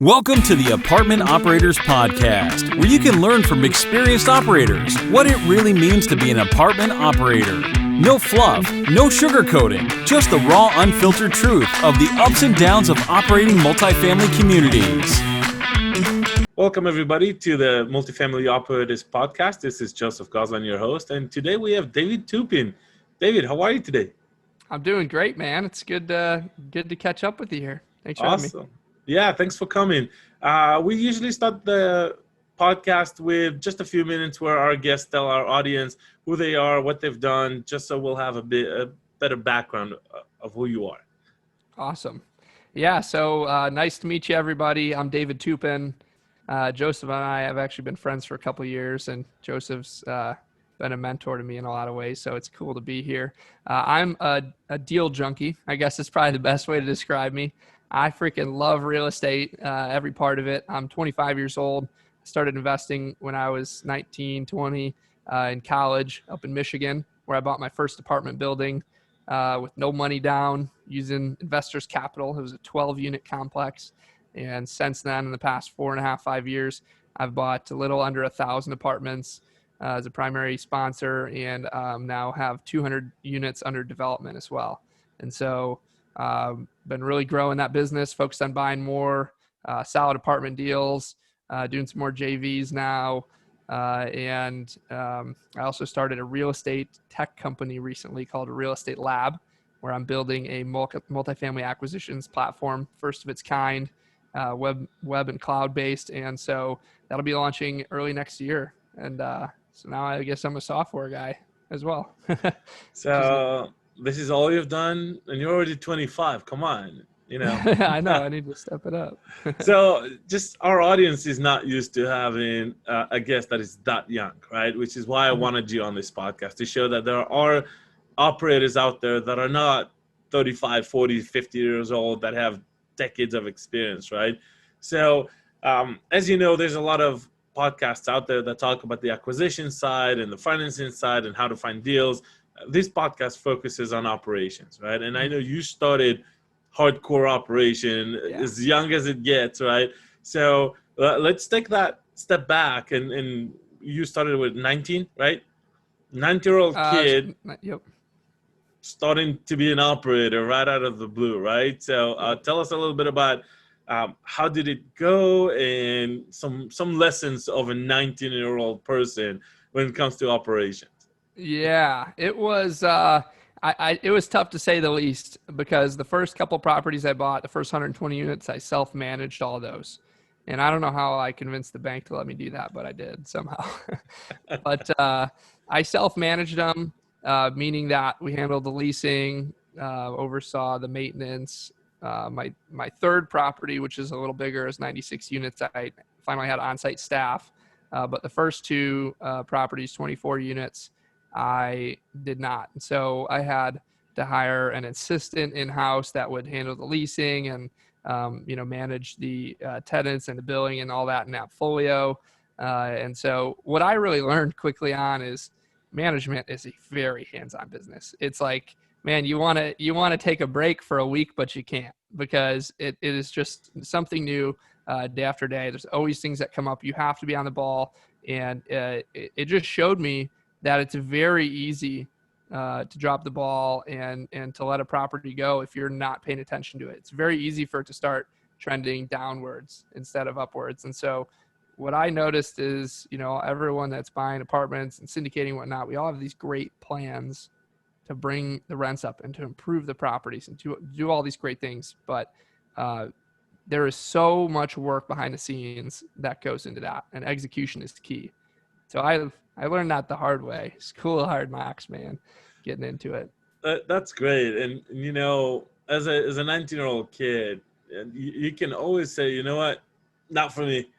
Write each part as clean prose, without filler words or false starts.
Welcome to the Apartment Operators Podcast, where you can learn from experienced operators what it really means to be an apartment operator. No fluff, no sugarcoating, just the raw, unfiltered truth of the ups and downs of operating multifamily communities. Welcome, everybody, to the Multifamily Operators Podcast. This is Joseph Goslan, your host, and today we have David Toupin. David, how are you today? I'm doing great, man. It's good to catch up with you here. Thanks for having me. Awesome. Yeah, thanks for coming. We usually start the podcast with just a few minutes where our guests tell our audience who they are, what they've done, just so we'll have a better background of who you are. Awesome. Yeah, so nice to meet you, everybody. I'm David Toupin. Joseph and I have actually been friends for a couple of years, and Joseph's been a mentor to me in a lot of ways, so it's cool to be here. I'm a deal junkie. I guess it's probably the best way to describe me. I freaking love real estate, every part of it. I'm 25 years old. I started investing when I was 19, 20 in college up in Michigan, where I bought my first apartment building with no money down, using investors' capital. It was a 12-unit complex. And since then, in the past 4.5, 5 years, I've bought a little under 1,000 apartments as a primary sponsor, and now have 200 units under development as well. And so been really growing that business, focused on buying more solid apartment deals, doing some more JVs now. And I also started a real estate tech company recently called a Real Estate Lab, where I'm building a multifamily acquisitions platform, first of its kind, web and cloud-based. And so that'll be launching early next year. And so now I guess I'm a software guy as well. So this is all you've done, and you're already 25. Come on, you know. I know, I need to step it up. So just our audience is not used to having a guest that is that young, right? Which is why I wanted you on this podcast, to show that there are operators out there that are not 35, 40, 50 years old that have decades of experience, right? So as you know, there's a lot of podcasts out there that talk about the acquisition side and the financing side and how to find deals. This podcast focuses on operations, right? And I know you started hardcore operation as young as it gets, right? So let's take that step back. And you started with 19, right? 19-year-old kid starting to be an operator right out of the blue, right? So tell us a little bit about how did it go, and some lessons of a 19-year-old person when it comes to operations. Yeah, it was it was tough to say the least, because the first couple properties I bought, the first 120 units, I self-managed all those. And I don't know how I convinced the bank to let me do that, but I did somehow. But I self-managed them, meaning that we handled the leasing, oversaw the maintenance. My third property, which is a little bigger, is 96 units. I finally had on-site staff. But the first two properties, 24 units, I did not. So I had to hire an assistant in-house that would handle the leasing and, manage the tenants and the billing and all that in AppFolio. And so what I really learned quickly on is management is a very hands-on business. It's like, man, you want to take a break for a week, but you can't, because it is just something new day after day. There's always things that come up. You have to be on the ball. And it just showed me that it's very easy to drop the ball and to let a property go if you're not paying attention to it. It's very easy for it to start trending downwards instead of upwards. And so what I noticed is, everyone that's buying apartments and syndicating and whatnot, we all have these great plans to bring the rents up and to improve the properties and to do all these great things. But there is so much work behind the scenes that goes into that, and execution is key. So I learned that the hard way. School of hard knocks, man, getting into it. That's great. And, as a 19-year-old kid, you can always say, you know what, not for me,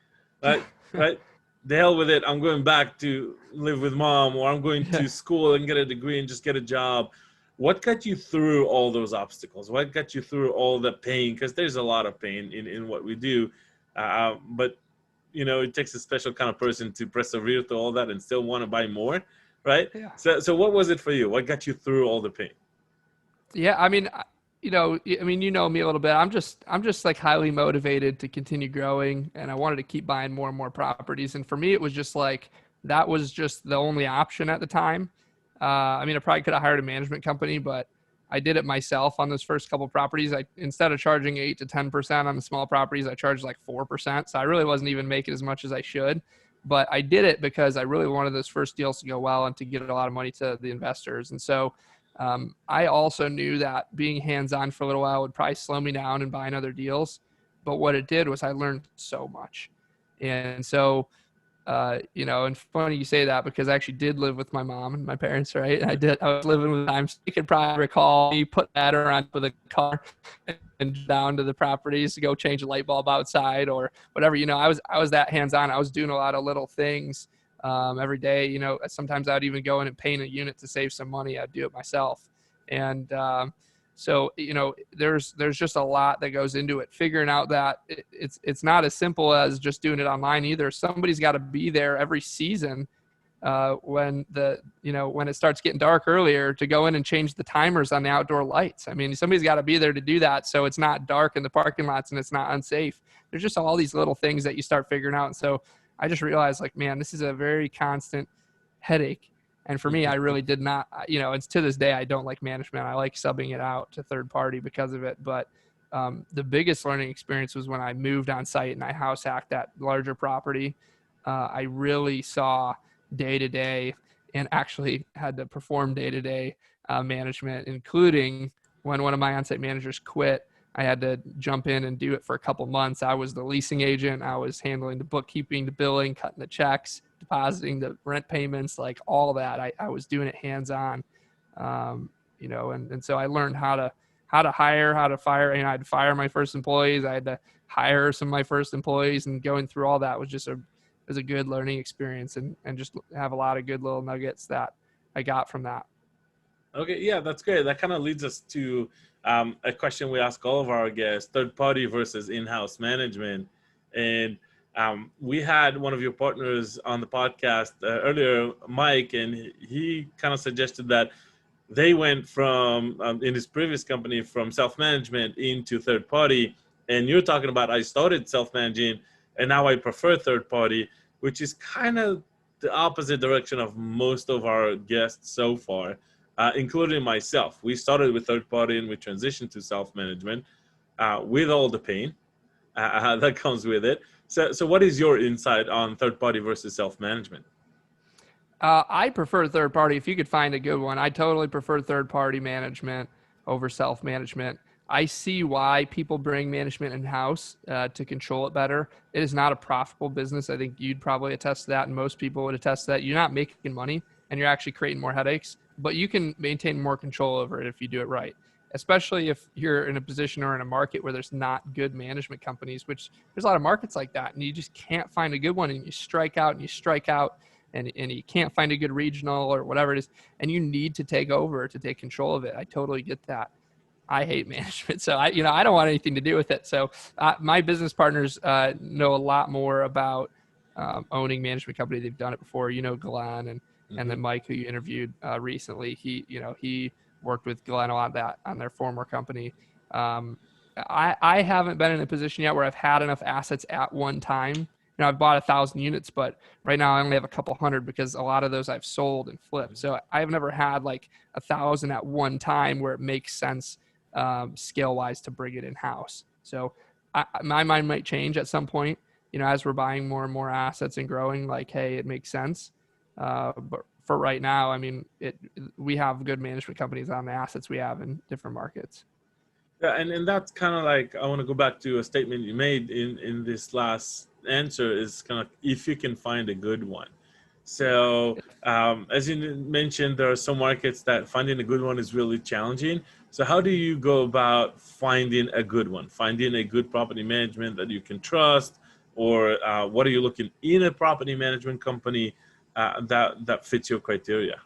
right? Right? The hell with it. I'm going back to live with mom, or I'm going to school and get a degree and just get a job. What got you through all those obstacles? What got you through all the pain? Because there's a lot of pain in what we do. But, it takes a special kind of person to persevere through all that and still want to buy more, right? Yeah. So what was it for you? What got you through all the pain? Yeah, I mean, I mean, you know me a little bit. I'm just like highly motivated to continue growing, and I wanted to keep buying more and more properties. And for me, it was just like that was just the only option at the time. I mean, I probably could have hired a management company, but I did it myself on those first couple properties. I instead of charging 8 to 10% on the small properties, I charged like 4%. So I really wasn't even making as much as I should. But I did it because I really wanted those first deals to go well and to get a lot of money to the investors. And so I also knew that being hands-on for a little while would probably slow me down and buying other deals. But what it did was I learned so much. And so, and funny you say that because I actually did live with my mom and my parents, right? I was living with them. So you could probably recall me put that around with a car and down to the properties to go change a light bulb outside or whatever. I was that hands-on. I was doing a lot of little things every day. Sometimes I'd even go in and paint a unit to save some money. I'd do it myself. And so, there's just a lot that goes into it. Figuring out that it's not as simple as just doing it online either. Somebody's got to be there every season when it starts getting dark earlier to go in and change the timers on the outdoor lights. I mean, somebody's got to be there to do that so it's not dark in the parking lots and it's not unsafe. There's just all these little things that you start figuring out. And so I just realized, like, man, this is a very constant headache. And for me, I really did not, it's to this day, I don't like management. I like subbing it out to third party because of it. But the biggest learning experience was when I moved on site and I house hacked that larger property. I really saw day to day and actually had to perform day to day management, including when one of my on-site managers quit. I had to jump in and do it for a couple months. I was the leasing agent. I was handling the bookkeeping, the billing, cutting the checks, depositing the rent payments, like all that. I was doing it hands-on, and so I learned how to hire, how to fire. I had to fire my first employees. I had to hire some of my first employees, and going through all that was just a good learning experience, and just have a lot of good little nuggets that I got from that. Okay, yeah, that's great. That kind of leads us to a question we ask all of our guests: third party versus in-house management. And we had one of your partners on the podcast earlier, Mike, and he kind of suggested that they went from, in his previous company, from self-management into third party. And you're talking about, I started self-managing and now I prefer third party, which is kind of the opposite direction of most of our guests so far, including myself. We started with third party and we transitioned to self-management with all the pain that comes with it. So what is your insight on third party versus self-management? I prefer third party. If you could find a good one, I totally prefer third party management over self-management. I see why people bring management in-house to control it better. It is not a profitable business. I think you'd probably attest to that, and most people would attest to that. You're not making money, and you're actually creating more headaches, but you can maintain more control over it if you do it right, especially if you're in a position or in a market where there's not good management companies, which there's a lot of markets like that, and you just can't find a good one, and you strike out and you strike out, and you can't find a good regional or whatever it is, and you need to take over to take control of it. I totally get that. I hate management, so I don't want anything to do with it. So my business partners know a lot more about owning management company. They've done it before. Glenn and then Mike, who you interviewed recently. He worked with Glenn a lot that on their former company. I haven't been in a position yet where I've had enough assets at one time. I've bought 1,000 units, but right now I only have a couple hundred because a lot of those I've sold and flipped. So I've never had like 1,000 at one time where it makes sense scale wise to bring it in house. So my mind might change at some point, as we're buying more and more assets and growing, like, hey, it makes sense. But for right now, I mean, we have good management companies on the assets we have in different markets. Yeah, and that's kind of like, I want to go back to a statement you made in this last answer, is kind of if you can find a good one. So as you mentioned, there are some markets that finding a good one is really challenging. So how do you go about finding a good one, finding a good property management that you can trust, or what are you looking in a property management company that fits your criteria?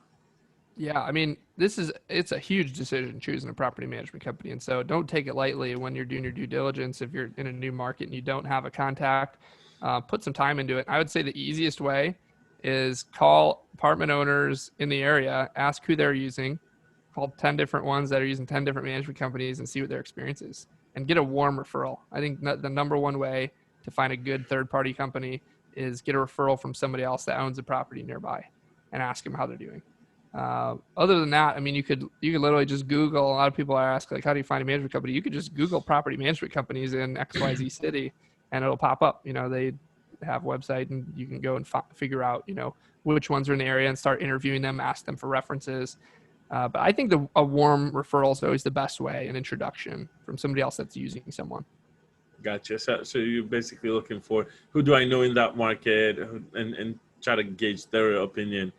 Yeah, I mean, it's a huge decision choosing a property management company. And so don't take it lightly when you're doing your due diligence. If you're in a new market and you don't have a contact, put some time into it. I would say the easiest way is call apartment owners in the area, ask who they're using, call 10 different ones that are using 10 different management companies and see what their experience is and get a warm referral. I think the number one way to find a good third-party company is get a referral from somebody else that owns a property nearby and ask them how they're doing. Other than that, I mean, you could literally just Google. A lot of people ask, like, how do you find a management company? You could just Google property management companies in XYZ city and it'll pop up. You know, they have a website and you can go and figure out, you know, which ones are in the area and start interviewing them, ask them for references. But I think a warm referral is always the best way, an introduction from somebody else that's using someone. Gotcha. So you're basically looking for who do I know in that market and try to gauge their opinion.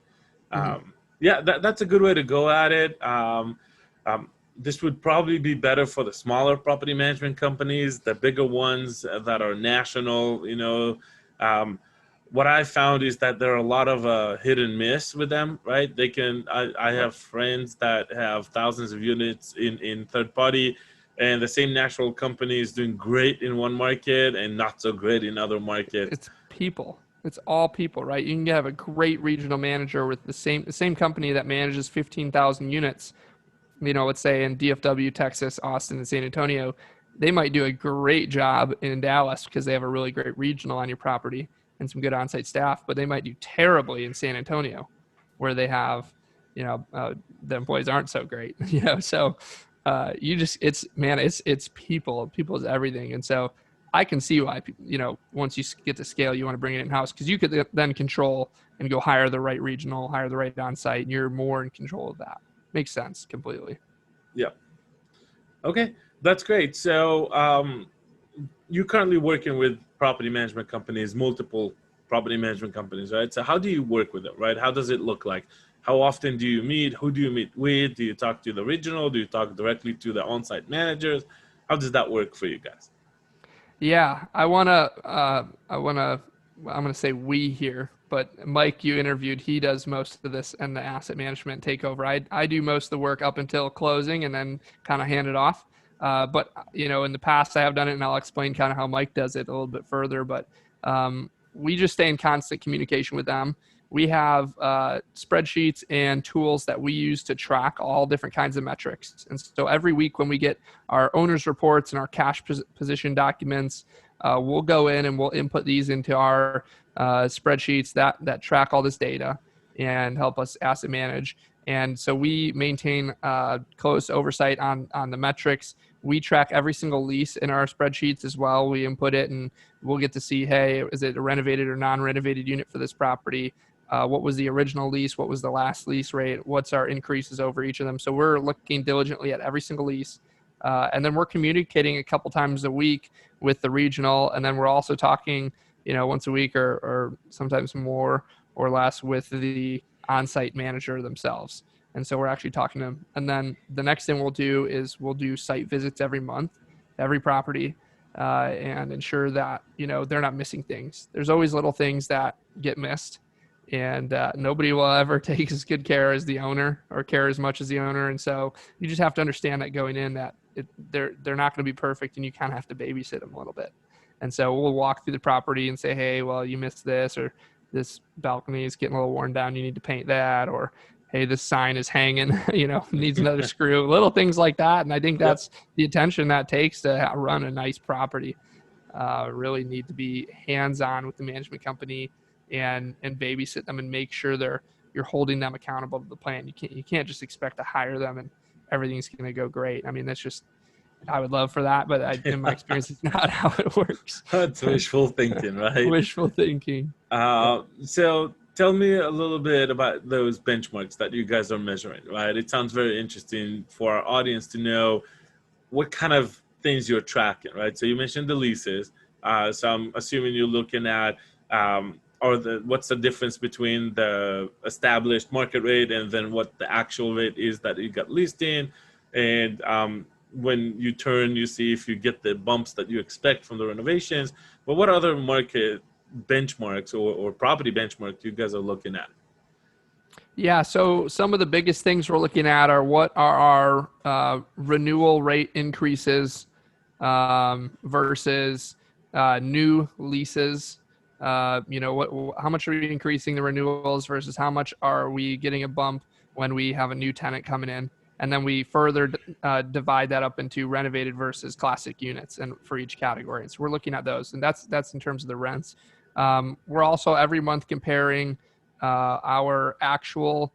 Yeah, that's a good way to go at it. This would probably be better for the smaller property management companies, the bigger ones that are national. You know, what I found is that there are a lot of hit and miss with them, right? They can. I have friends that have thousands of units in third party, and the same national company is doing great in one market and not so great in other markets. It's people. It's all people, right? You can have a great regional manager with the same company that manages 15,000 units. You know, let's say in DFW, Texas, Austin, and San Antonio. They might do a great job in Dallas because they have a really great regional on your property and some good on-site staff, but they might do terribly in San Antonio where they have, you know, the employees aren't so great, you know, so it's people. People is everything. And so I can see why, you know, once you get to scale, you want to bring it in-house because you could then control and go hire the right regional, hire the right on-site, and you're more in control of that. Makes sense completely. Yeah. Okay, that's great. So you're currently working with property management companies, multiple property management companies, right? So how do you work with them, right? How does it look like? How often do you meet? Who do you meet with? Do you talk to the regional? Do you talk directly to the on-site managers? How does that work for you guys? Yeah, I'm going to say we here, but Mike, you interviewed, he does most of this and the asset management takeover. I do most of the work up until closing and then kind of hand it off. But, you know, in the past I have done it and I'll explain kind of how Mike does it a little bit further, but we just stay in constant communication with them. We have spreadsheets and tools that we use to track all different kinds of metrics. And so every week when we get our owner's reports and our cash position documents, we'll go in and we'll input these into our spreadsheets that track all this data and help us asset manage. And so we maintain close oversight on the metrics. We track every single lease in our spreadsheets as well. We input it and we'll get to see, hey, is it a renovated or non-renovated unit for this property? What was the original lease? What was the last lease rate? What's our increases over each of them? So we're looking diligently at every single lease. And then we're communicating a couple times a week with the regional. And then we're also talking, you know, once a week or sometimes more or less with the on-site manager themselves. And so we're actually talking to them. And then the next thing we'll do is we'll do site visits every month, every property, and ensure that, you know, they're not missing things. There's always little things that get missed. And nobody will ever take as good care as the owner or care as much as the owner. And so you just have to understand that going in that they're not going to be perfect and you kind of have to babysit them a little bit. And so we'll walk through the property and say, hey, well, you missed this, or this balcony is getting a little worn down. You need to paint that. Or, hey, this sign is hanging, you know, needs another screw, little things like that. And I think that's the attention that takes to run a nice property. Really need to be hands-on with the management company and babysit them and make sure you're holding them accountable to the plan. You can't just expect to hire them and everything's going to go great. I mean, that's just, I would love for that, but in my experience, it's not how it works. That's wishful thinking, right? Wishful thinking. So tell me a little bit about those benchmarks that you guys are measuring, right? It sounds very interesting for our audience to know what kind of things you're tracking, right? So you mentioned the leases. So I'm assuming you're looking at, what's the difference between the established market rate and then what the actual rate is that you got leased in. And when you turn, you see if you get the bumps that you expect from the renovations. But what other market benchmarks or property benchmarks you guys are looking at? Yeah, so some of the biggest things we're looking at are what are our renewal rate increases versus new leases. You know, how much are we increasing the renewals versus how much are we getting a bump when we have a new tenant coming in? And then we further divide that up into renovated versus classic units and for each category. And so we're looking at those, and that's in terms of the rents. We're also every month comparing our actual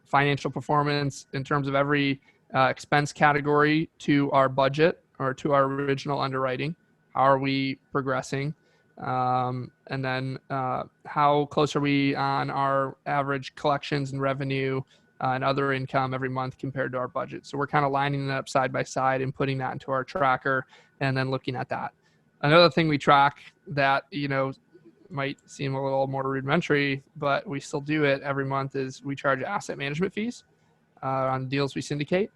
financial performance in terms of every expense category to our budget or to our original underwriting. How are we progressing? And then how close are we on our average collections and revenue and other income every month compared to our budget? So we're kind of lining it up side by side and putting that into our tracker and then looking at that. Another thing we track that, might seem a little more rudimentary, but we still do it every month is we charge asset management fees on deals we syndicate.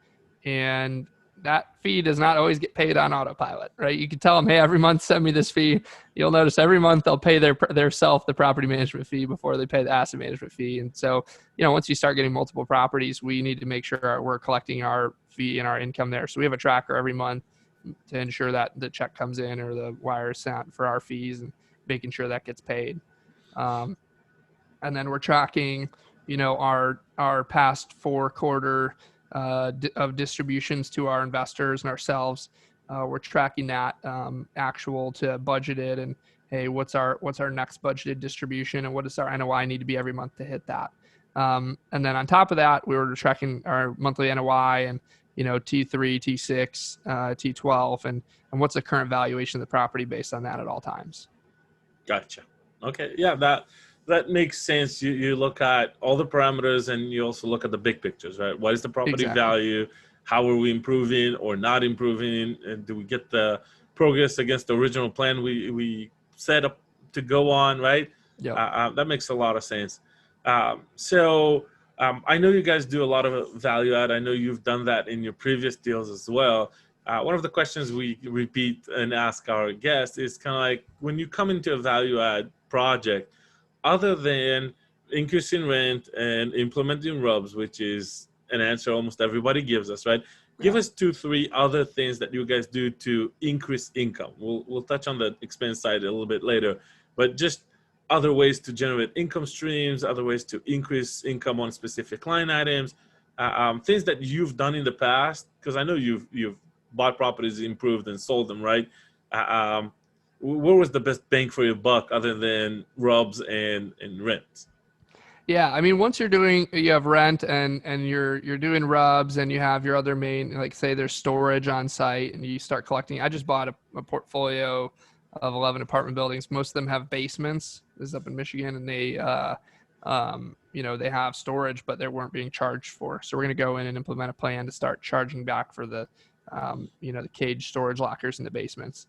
And that fee does not always get paid on autopilot, right? You can tell them, hey, every month send me this fee. You'll notice every month they'll pay their self the property management fee before they pay the asset management fee. And so, once you start getting multiple properties, we need to make sure we're collecting our fee and our income there. So we have a tracker every month to ensure that the check comes in or the wire is sent for our fees and making sure that gets paid. And then we're tracking, our past 4 quarter of distributions to our investors and ourselves. We're tracking that actual to budgeted, and hey, what's our next budgeted distribution, and what does our NOI need to be every month to hit that? And then on top of that, we were tracking our monthly NOI and T3, T6, T12, and what's the current valuation of the property based on that at all times. Gotcha. Okay. Yeah, that makes sense. You look at all the parameters and you also look at the big pictures, right? What is the property value? How are we improving or not improving? And do we get the progress against the original plan we set up to go on, right? Yeah. That makes a lot of sense. So I know you guys do a lot of value add. I know you've done that in your previous deals as well. One of the questions we repeat and ask our guests is kind of like, when you come into a value add project, other than increasing rent and implementing RUBS, which is an answer almost everybody gives us, right? Give us 2-3 other things that you guys do to increase income. We'll touch on the expense side a little bit later, but just other ways to generate income streams, other ways to increase income on specific line items, things that you've done in the past, because I know you've bought properties, improved, and sold them, right? Where was the best bang for your buck other than RUBS and rent? Yeah, I mean, once you have rent and you're doing RUBS and you have your other main, like say there's storage on site and you start collecting. I just bought a portfolio of 11 apartment buildings. Most of them have basements. This is up in Michigan, and they they have storage, but they weren't being charged for. So we're going to go in and implement a plan to start charging back for the the cage storage lockers in the basements.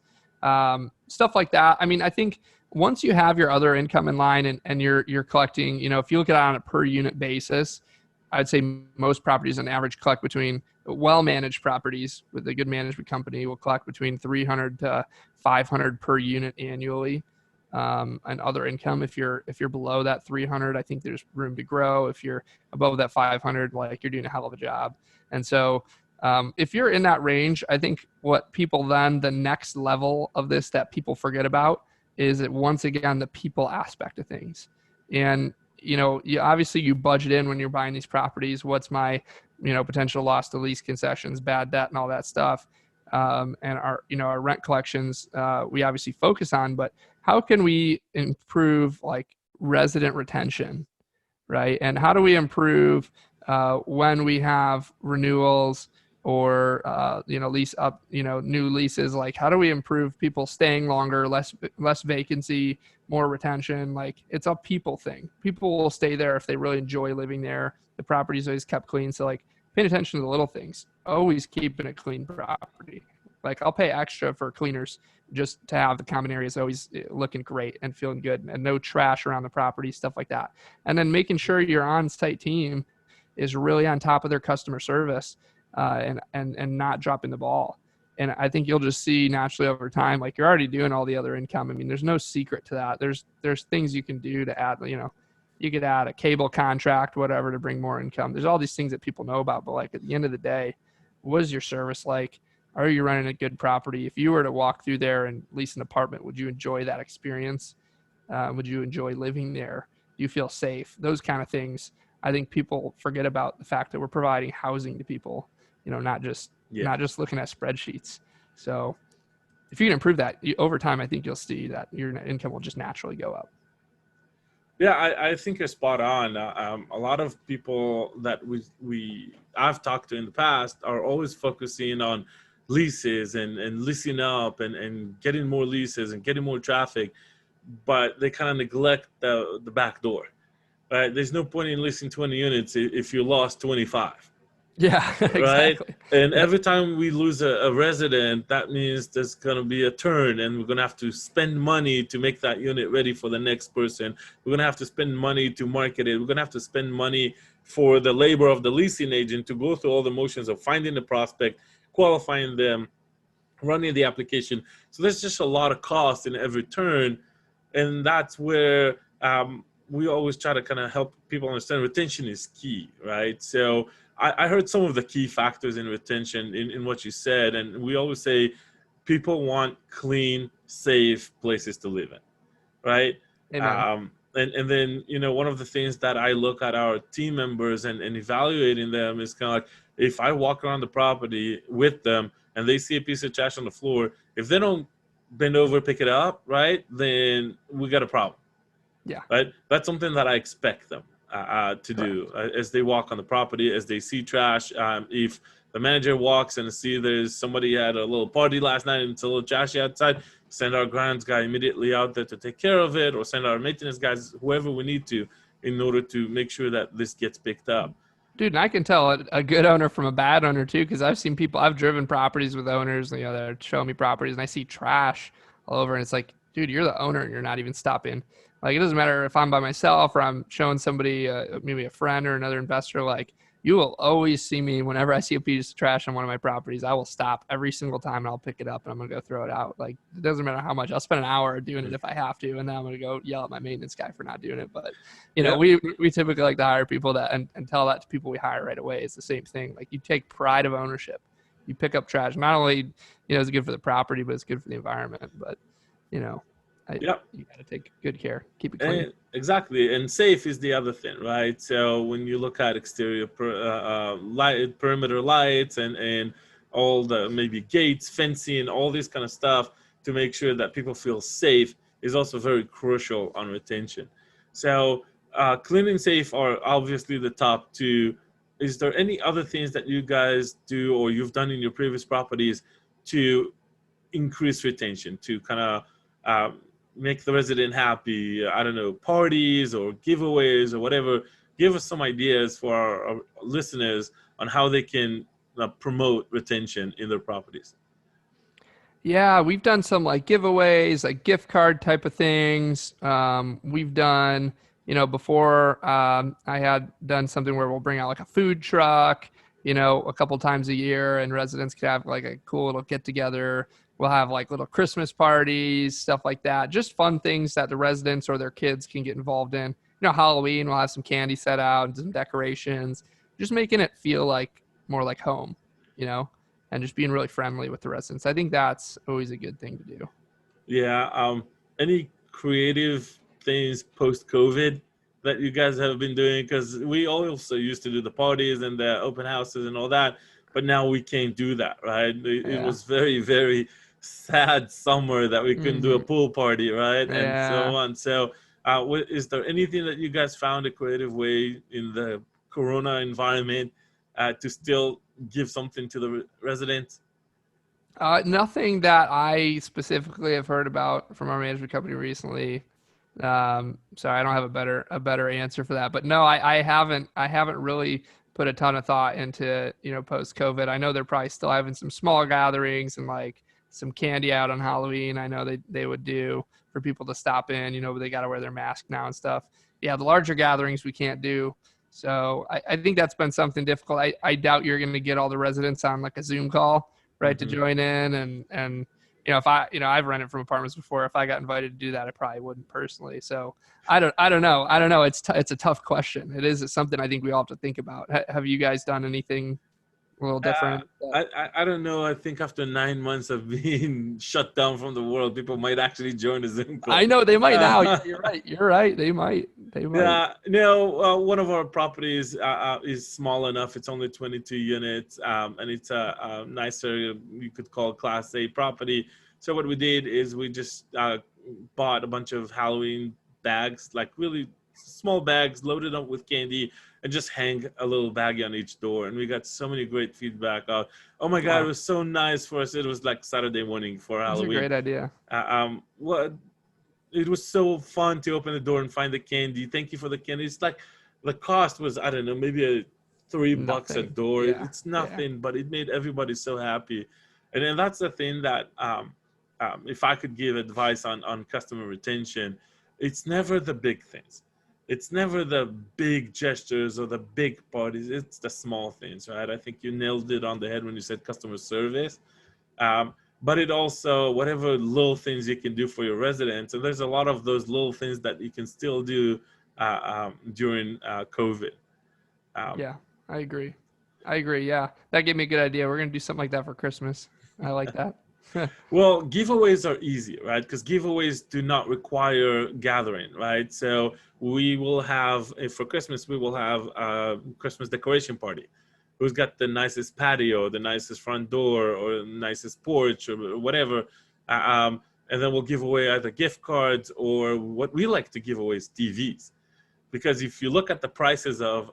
Stuff like that. I mean, I think once you have your other income in line and you're collecting, if you look at it on a per unit basis, I'd say most properties on average collect between well-managed properties with a good management company will collect between 300 to 500 per unit annually. And other income, if you're below that 300, I think there's room to grow. If you're above that 500, like you're doing a hell of a job. And so if you're in that range, I think what people then, the next level of this that people forget about is that once again, the people aspect of things. And, you obviously you budget in when you're buying these properties, what's my, potential loss to lease concessions, bad debt and all that stuff. And our rent collections, we obviously focus on, but how can we improve like resident retention, right? And how do we improve when we have renewals or lease up, new leases? Like, how do we improve people staying longer, less vacancy, more retention? Like, it's a people thing. People will stay there if they really enjoy living there. The property's always kept clean. So like, paying attention to the little things, always keeping a clean property. Like, I'll pay extra for cleaners just to have the common areas always looking great and feeling good and no trash around the property, stuff like that. And then making sure your on-site team is really on top of their customer service and not dropping the ball. And I think you'll just see naturally over time, like you're already doing all the other income. I mean, there's no secret to that. There's things you can do to add, you could add a cable contract, whatever, to bring more income. There's all these things that people know about, but like at the end of the day, what is your service like? Are you running a good property? If you were to walk through there and lease an apartment, would you enjoy that experience? Would you enjoy living there? Do you feel safe? Those kind of things I think people forget about the fact that we're providing housing to people, not just looking at spreadsheets. So if you can improve that over time, I think you'll see that your net income will just naturally go up. Yeah, I think you're spot on. A lot of people that I've talked to in the past are always focusing on leases and leasing up and getting more leases and getting more traffic, but they kind of neglect the back door. Right? There's no point in leasing 20 units if you lost 25. Yeah, Right? exactly. And every time we lose a resident, that means there's going to be a turn, and we're going to have to spend money to make that unit ready for the next person. We're going to have to spend money to market it. We're going to have to spend money for the labor of the leasing agent to go through all the motions of finding the prospect, qualifying them, running the application. So there's just a lot of cost in every turn, and that's where we always try to kind of help people understand retention is key, right? So I heard some of the key factors in retention in what you said, and we always say people want clean, safe places to live in, right? Amen. And then, one of the things that I look at our team members and evaluating them is kind of like, if I walk around the property with them and they see a piece of trash on the floor, if they don't bend over, pick it up, right, then we got a problem. Yeah. Right. That's something that I expect them to do as they walk on the property, as they see trash. If the manager walks and see there's somebody had a little party last night and it's a little trashy outside, send our grounds guy immediately out there to take care of it, or send our maintenance guys, whoever we need to, in order to make sure that this gets picked up. Dude, and I can tell a good owner from a bad owner too, because I've seen people, I've driven properties with owners, that are showing me properties, and I see trash all over, and it's like, dude, you're the owner and you're not even stopping. Like, it doesn't matter if I'm by myself or I'm showing somebody, maybe a friend or another investor, like, you will always see me whenever I see a piece of trash on one of my properties. I will stop every single time and I'll pick it up and I'm going to go throw it out. Like, it doesn't matter how much. I'll spend an hour doing it if I have to, and then I'm going to go yell at my maintenance guy for not doing it. But, we typically like to hire people that and tell that to people we hire right away. It's the same thing. Like, you take pride of ownership. You pick up trash. Not only, it's good for the property, but it's good for the environment. But, you got to take good care, keep it clean. Exactly, and safe is the other thing, right? So when you look at exterior perimeter lights and all the maybe gates, fencing, all this kind of stuff to make sure that people feel safe is also very crucial on retention. So clean and safe are obviously the top two. Is there any other things that you guys do or you've done in your previous properties to increase retention, to kind of make the resident happy? I don't know, parties or giveaways or whatever. Give us some ideas for our listeners on how they can promote retention in their properties. Yeah, we've done some like giveaways, like gift card type of things. We've done, before I had done something where we'll bring out like a food truck, a couple times a year, and residents could have like a cool little get together. We'll have like little Christmas parties, stuff like that. Just fun things that the residents or their kids can get involved in. Halloween, we'll have some candy set out and some decorations, just making it feel like more like home, and just being really friendly with the residents. I think that's always a good thing to do. Yeah. Any creative things post-COVID that you guys have been doing? Because we also used to do the parties and the open houses and all that, but now we can't do that, right? It was very, very sad summer that we couldn't do a pool party, right? Yeah. And so on. So is there anything that you guys found a creative way in the Corona environment to still give something to the residents? Nothing that I specifically have heard about from our management company recently. So I don't have a better answer for that. But no, I haven't really put a ton of thought into, post COVID. I know they're probably still having some small gatherings and like some candy out on Halloween. I know they would do for people to stop in, but they got to wear their mask now and stuff. Yeah, the larger gatherings we can't do. So I think that's been something difficult. I doubt you're going to get all the residents on like a Zoom call, right, to join in. And if I've rented from apartments before. If I got invited to do that, I probably wouldn't personally. So I don't know. It's a tough question. It's something I think we all have to think about. Have you guys done anything a little different? I don't know. I think after 9 months of being shut down from the world, people might actually join the Zoom call. I know they might now. You're right. They might. They might. Yeah, no, one of our properties is small enough. It's only 22 units, and it's a nicer, you could call Class A property. So what we did is we just bought a bunch of Halloween bags, like really small bags, loaded up with candy, and just hang a little baggie on each door. And we got so many great feedback. Oh my God, Wow. it was so nice for us. It was like Saturday morning for That's a Halloween. great idea. What it was so fun to open the door and find the candy. Thank you for the candy. It's like the cost was, I don't know, maybe $3 a Nothing. door. Yeah. It's nothing, but it made everybody so happy. And then that's the thing that if I could give advice on customer retention, it's never the big things. It's never the big gestures or the big parties. It's the small things, right? I think you nailed it on the head when you said customer service. But it also, whatever little things you can do for your residents, and there's a lot of those little things that you can still do during COVID. Yeah, I agree. Yeah, that gave me a good idea. We're gonna do something like that for Christmas. I like that. Well, giveaways are easy, right? Because giveaways do not require gathering, right? So we will have, for Christmas, we will have a Christmas decoration party. Who's got the nicest patio, the nicest front door, or the nicest porch, or whatever. And then we'll give away either gift cards, or what we like to give away is TVs. Because if you look at the prices of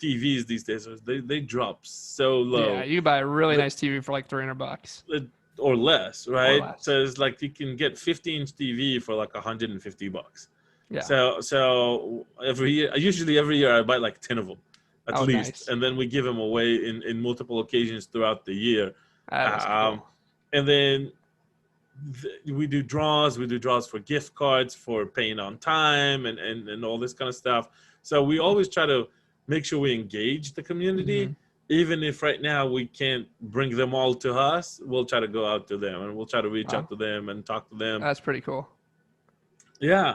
TVs these days, they drop so low. Yeah, you buy a really nice TV for like $300 or less, right? less. So it's like you can get 50-inch TV for like $150. Yeah. So usually every year I buy like 10 of them at least, nice. and then we give them away in multiple occasions throughout the year. That is cool. And then we do draws for gift cards, for paying on time, and all this kind of stuff. So we always try to make sure we engage the community. Even if right now we can't bring them all to us, we'll try to go out to them, and we'll try to reach out to them and talk to them. That's pretty cool. Yeah.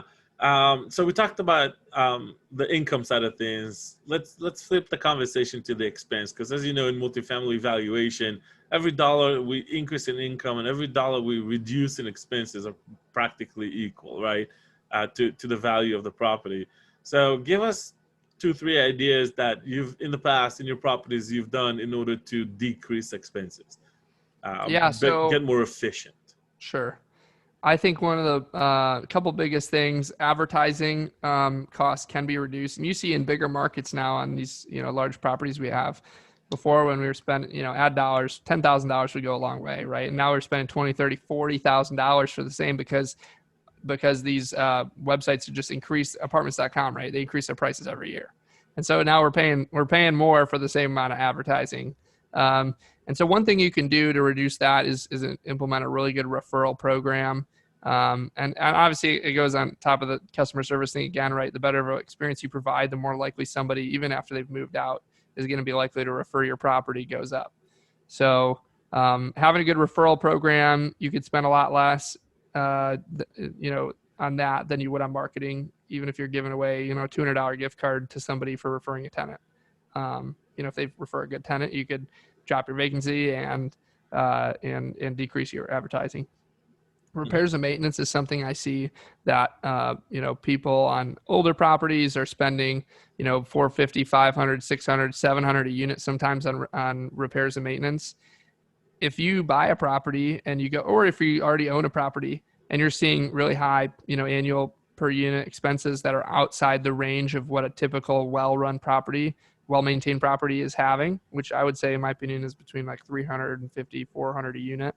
So we talked about the income side of things. Let's flip the conversation to the expense, because as you know, in multifamily valuation, every dollar we increase in income and every dollar we reduce in expenses are practically equal, right? To the value of the property. So give us 2-3 ideas that you've in the past in your properties you've done in order to decrease expenses. So get more efficient. Sure. I think one of the couple biggest things, advertising costs can be reduced. And you see in bigger markets now on these, large properties we have. Before, when we were spending, ad dollars, $10,000 would go a long way, right? And now we're spending $20,000, $30,000, $40,000 for the same because these websites just increase, apartments.com, right? They increase their prices every year. And so now we're paying more for the same amount of advertising. And so one thing you can do to reduce that is implement a really good referral program. And obviously it goes on top of the customer service thing again, right? The better of an experience you provide, the more likely somebody, even after they've moved out, is going to be likely to refer your property goes up. So having a good referral program, you could spend a lot less, on that than you would on marketing, even if you're giving away, a $200 gift card to somebody for referring a tenant. If they refer a good tenant, you could drop your vacancy and decrease your advertising. Repairs and maintenance is something I see that, people on older properties are spending, $450, $500, $600, $700 a unit sometimes on repairs and maintenance. If you buy a property and you go, or if you already own a property and you're seeing really high, annual per unit expenses that are outside the range of what a typical well-run property, well-maintained property is having, which I would say, in my opinion, is between like $350, $400 a unit.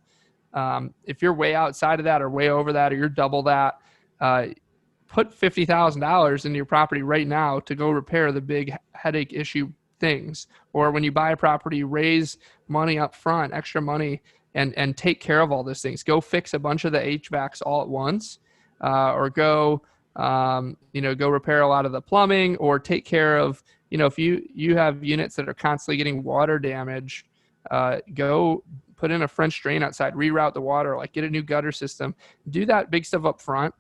If you're way outside of that or way over that, or you're double that, put $50,000 into your property right now to go repair the big headache issue things. Or when you buy a property, raise money up front, extra money, and take care of all those things. Go fix a bunch of the HVACs all at once, or go repair a lot of the plumbing, or take care of, if you have units that are constantly getting water damage, go put in a French drain outside, reroute the water, like get a new gutter system, do that big stuff up front,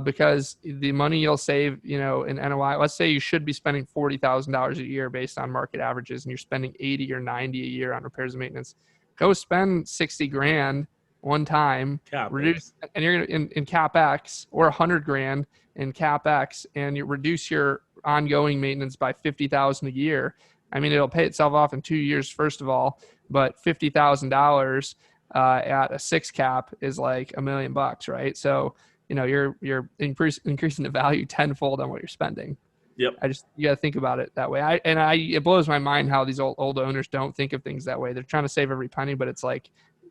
because the money you'll save, in NOI, let's say you should be spending $40,000 a year based on market averages, and you're spending 80 or 90 a year on repairs and maintenance. Go spend 60 grand one time, CapEx. reduce, and you're going to in CapEx, or $100,000 in CapEx, and you reduce your ongoing maintenance by $50,000 a year. I mean, it'll pay itself off in 2 years, first of all, but $50,000 at a 6 cap is like $1 million, right? So, you're increasing the value tenfold on what you're spending. Yep. You got to think about it that way. It blows my mind how these old owners don't think of things that way. They're trying to save every penny, but it's like,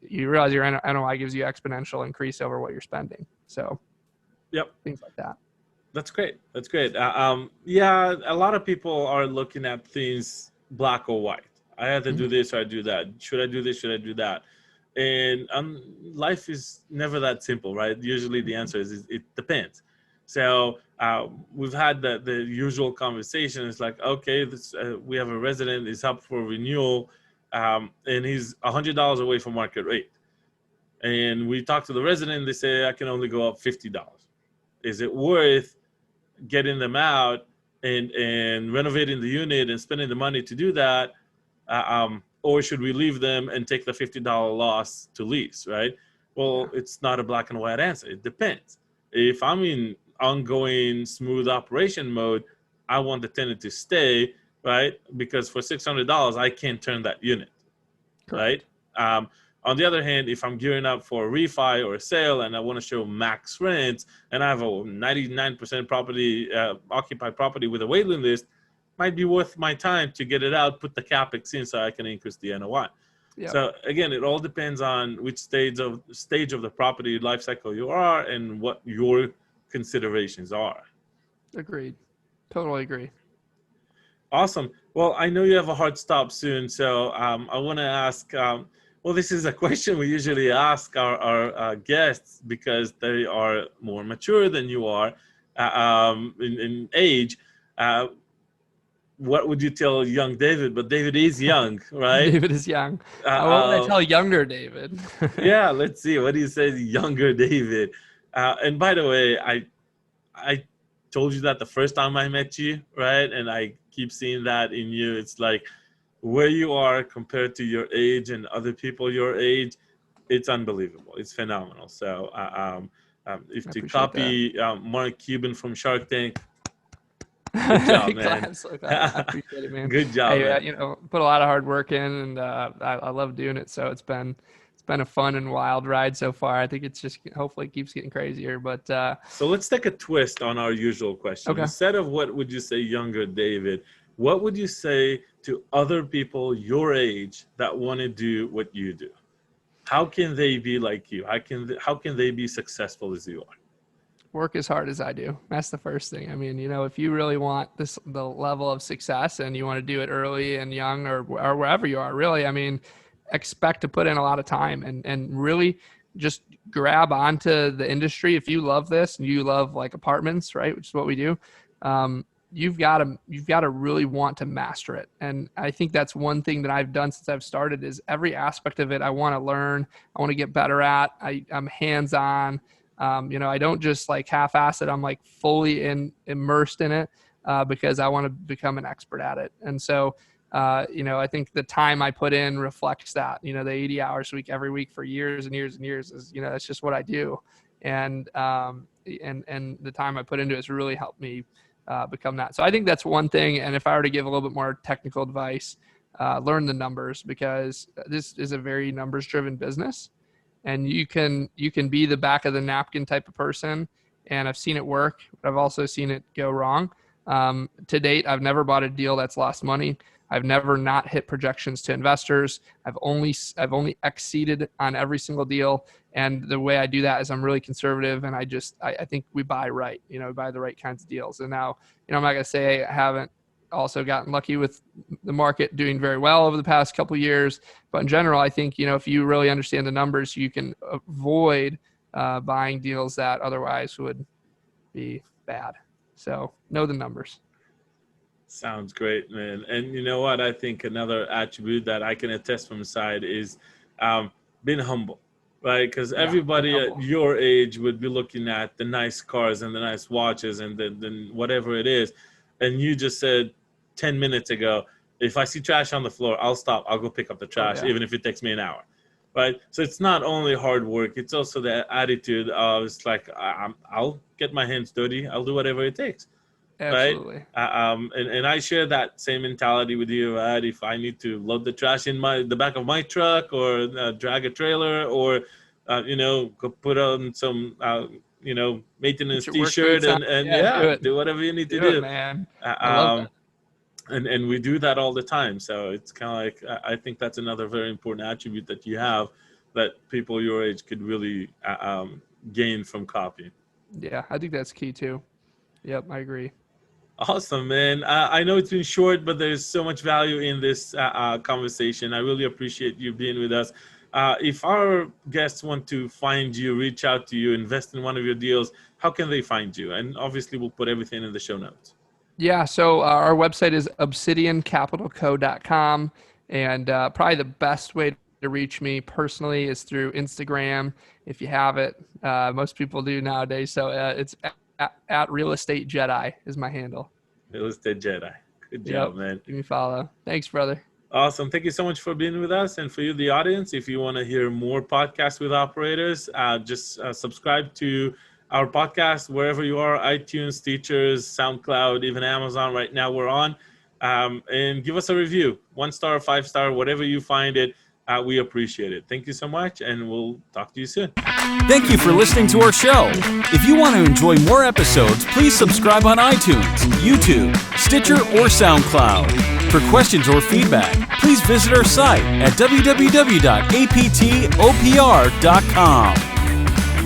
you realize your NOI gives you exponential increase over what you're spending. So, yep, things like that. That's great. That's great. Yeah, a lot of people are looking at things black or white. I have to do this or I do that. Should I do this? Should I do that? And life is never that simple, right? Usually the answer is it depends. So we've had the usual conversation. It's like, okay, we have a resident is up for renewal, and he's $100 away from market rate. And we talk to the resident, they say, I can only go up $50. Is it worth getting them out and renovating the unit and spending the money to do that? Or should we leave them and take the $50 loss to lease, right? Well, it's not a black and white answer. It depends. If I'm in ongoing smooth operation mode, I want the tenant to stay, right? Because for $600, I can't turn that unit, correct, right? On the other hand, if I'm gearing up for a refi or a sale and I want to show max rents and I have a 99% property occupied property with a waiting list, might be worth my time to get it out, put the CapEx in so I can increase the NOI. Yep. So again, it all depends on which stage of the property life cycle you are and what your considerations are. Agreed. Totally agree. Awesome. Well, I know you have a hard stop soon, so I want to ask, well, this is a question we usually ask our guests because they are more mature than you are in age. What would you tell young David? But David is young, right? David is young. What would I tell younger David? Yeah, let's see. What do you say to younger David? And by the way, I told you that the first time I met you, right? And I keep seeing that in you. It's like where you are compared to your age and other people your age, it's unbelievable. It's phenomenal. So if to copy Mark Cuban from Shark Tank, good job, man. I appreciate it, man. Good job, man. Put a lot of hard work in, and I love doing it. So it's been a fun and wild ride so far. I think it's just hopefully keeps getting crazier. But so let's take a twist on our usual question. Okay. Instead of what would you say younger David, what would you say to other people your age that want to do what you do? How can they be like you? How can they be successful as you are? Work as hard as I do. That's the first thing. I mean, if you really want the level of success and you want to do it early and young or wherever you are, really, I mean, expect to put in a lot of time and really just grab onto the industry. If you love this and you love like apartments, right, which is what we do, you've got to really want to master it. And I think that's one thing that I've done since I've started is every aspect of it I want to learn, I want to get better at. I'm hands-on. I don't just like half-ass it. I'm like fully immersed in it because I want to become an expert at it. And so, I think the time I put in reflects that, the 80 hours a week, every week for years and years and years is, that's just what I do. And the time I put into it has really helped me become that. So I think that's one thing. And if I were to give a little bit more technical advice, learn the numbers because this is a very numbers driven business. And you can be the back of the napkin type of person. And I've seen it work, but I've also seen it go wrong. To date, I've never bought a deal that's lost money. I've never not hit projections to investors. I've only exceeded on every single deal. And the way I do that is I'm really conservative. And I think we buy right, we buy the right kinds of deals. And now, I'm not going to say I haven't also gotten lucky with the market doing very well over the past couple of years. But in general, I think, if you really understand the numbers, you can avoid buying deals that otherwise would be bad. So know the numbers. Sounds great, man. And you know what? I think another attribute that I can attest from the side is being humble, right? Because everybody at your age would be looking at the nice cars and the nice watches and then whatever it is. And you just said 10 minutes ago, if I see trash on the floor, I'll stop. I'll go pick up the trash, even if it takes me an hour, right? So it's not only hard work, it's also the attitude of, it's like, I'll get my hands dirty, I'll do whatever it takes. Absolutely. Right? And I share that same mentality with you, right? If I need to load the trash in the back of my truck, or drag a trailer, or go put on some maintenance T-shirt, and do whatever you need to do. Man. I love that. And we do that all the time. So it's kind of like, I think that's another very important attribute that you have, that people your age could really gain from copying. Yeah, I think that's key too. Yep, I agree. Awesome, man. I know it's been short, but there's so much value in this conversation. I really appreciate you being with us. If our guests want to find you, reach out to you, invest in one of your deals, how can they find you? And obviously, we'll put everything in the show notes. Yeah, so our website is obsidiancapitalco.com, and probably the best way to reach me personally is through Instagram, if you have it. Most people do nowadays, so it's at Real Estate Jedi is my handle. Real Estate Jedi. Good job, man. Give me a follow. Thanks, brother. Awesome. Thank you so much for being with us. And for you, the audience, if you want to hear more podcasts with operators, just subscribe to our podcast wherever you are, iTunes, Teachers, SoundCloud, even Amazon. Right now we're on. And give us a review, 1 star, 5 star, whatever you find it. We appreciate it. Thank you so much, and we'll talk to you soon. Thank you for listening to our show. If you want to enjoy more episodes, please subscribe on iTunes, YouTube, Stitcher, or SoundCloud. For questions or feedback, please visit our site at www.aptopr.com.